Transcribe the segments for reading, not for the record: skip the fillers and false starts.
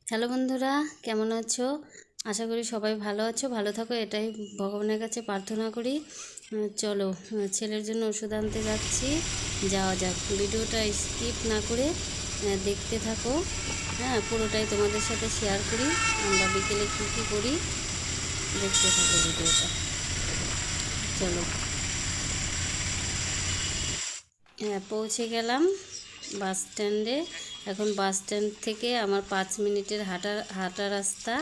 Hello বন্ধুরা, কেমন আছো? আশা করি সবাই ভালো আছো, ভালো থাকো, এটাই ভগবানের কাছে প্রার্থনা করি। চলো, ছেলের জন্য ওষুধ আনতে যাচ্ছি, যাওয়া যাক। ভিডিওটা স্কিপ না করে দেখতে থাকো। হ্যাঁ, পুরোটাই তোমাদের সাথে শেয়ার করি। আমরা বিকেলে কী কী করি দেখতে থাকো ভিডিওটা। চলো, হ্যাঁ পৌঁছে গেলাম বাস স্ট্যান্ডে। এখন বাস স্ট্যান্ড থেকে আমার 5 মিনিটের হাঁটা রাস্তা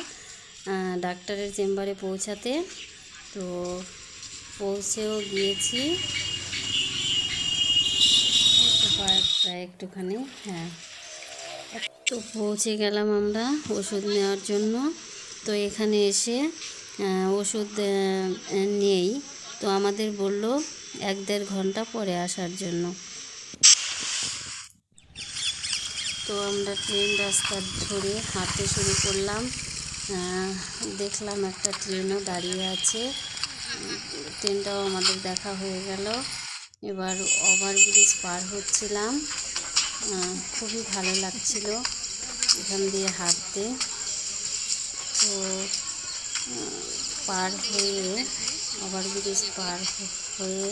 ডাক্তারের চেম্বারে পৌঁছাতে। তো পৌঁছেও গিয়েছি প্রায় একটুখানি। হ্যাঁ, তো পৌঁছে গেলাম আমরা ওষুধ নেওয়ার জন্য। তো এখানে এসে ওষুধ নেই, তো আমাদের বলল 1-1.5 ঘন্টা পরে আসার জন্য। তো আমরা ট্রেন রাস্তা ধরে হাঁটতে শুরু করলাম। দেখলাম একটা ট্রেনও দাঁড়িয়ে আছে, ট্রেনটাও আমাদের দেখা হয়ে গেল। এবার ওভারব্রিজ পার হচ্ছিলাম, খুবই ভালো লাগছিল এখান দিয়ে হাঁটতে। তো পার হয়ে ওভারব্রিজ পার হয়ে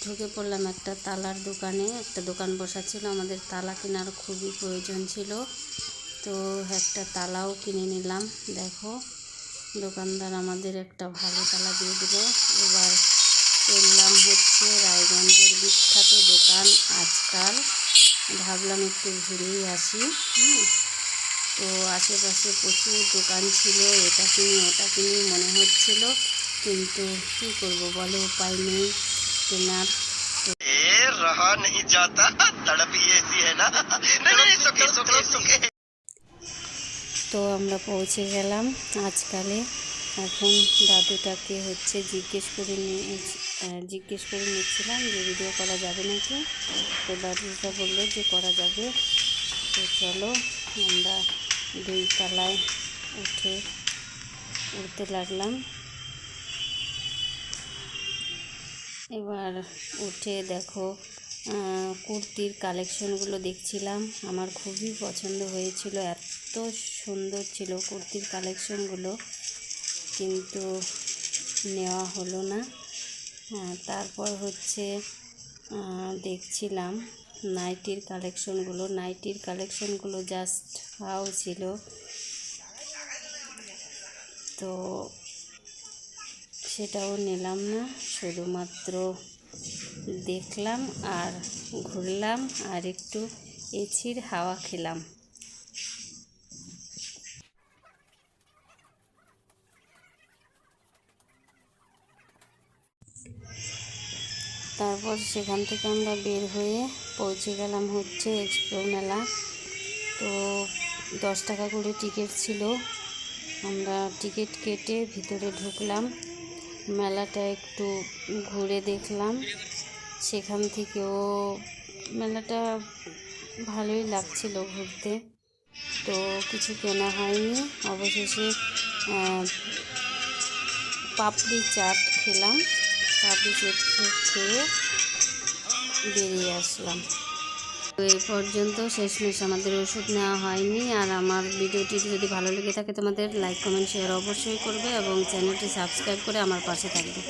ঢুকে পড়লাম একটা তালার দোকানে। একটা দোকান বসা ছিল, আমাদের তালা কেনার খুবই প্রয়োজন ছিল, তো একটা তালাও কিনে নিলাম। দেখো, দোকানদার আমাদের একটা ভালো তালা দিয়ে দিল। এবার চললাম হচ্ছে রায়গঞ্জের বিখ্যাত দোকান আজকাল। ভাবলাম একটু ঘুরেই আসি। তো আশেপাশে প্রচুর দোকান ছিল, এটা কিনি ওটা কিনি মনে হচ্ছিল, কিন্তু কী করব বলো, উপায় নেই কেনার। তো আমরা পৌঁছে গেলাম আজকালে। এখন দাদুটাকে হচ্ছে জিজ্ঞেস করে নিচ্ছিলাম যে ভিডিও করা যাবে নাকি। তো দাদুটা বললো যে করা যাবে। তো চলো, আমরা 2 তলায় উঠতে লাগলাম। এবার উঠে দেখো, কুর্তির কালেকশনগুলো দেখছিলাম, আমার খুবই পছন্দ হয়েছিল, এত সুন্দর ছিল কুর্তির কালেকশনগুলো, কিন্তু নেওয়া হলো না। তারপর হচ্ছে দেখছিলাম নাইটির কালেকশনগুলো জাস্ট ওয়াও ছিল। তো সেটাও নিলাম না, শুধুমাত্র দেখলাম আর ঘুরলাম আর একটু এসির হাওয়া খেলাম। তারপর সেখান থেকে আমরা বের হয়ে পৌঁছে গেলাম হচ্ছে এক্সপ্লো মেলা। তো 10 টাকা করে টিকিট ছিল, আমরা টিকিট কেটে ভিতরে ঢুকলাম, মেলাটা একটু ঘুরে দেখলাম। সেখান থেকেও মেলাটা ভালোই লাগছিল ঘুরতে, তো কিছু কেনা হয়নি। অবশেষে পাপড়ি চাট খেলাম, পাপড়ি চাট খেয়ে বেরিয়ে আসলাম। তো এই পর্যন্ত শেষমেশ আমাদের ওষুধ নেওয়া হয়নি। আর আমার ভিডিওটি যদি ভালো লেগে থাকে তোমাদের লাইক কমেন্ট শেয়ার অবশ্যই করবে এবং চ্যানেলটি সাবস্ক্রাইব করে আমার পাশে থাকবে।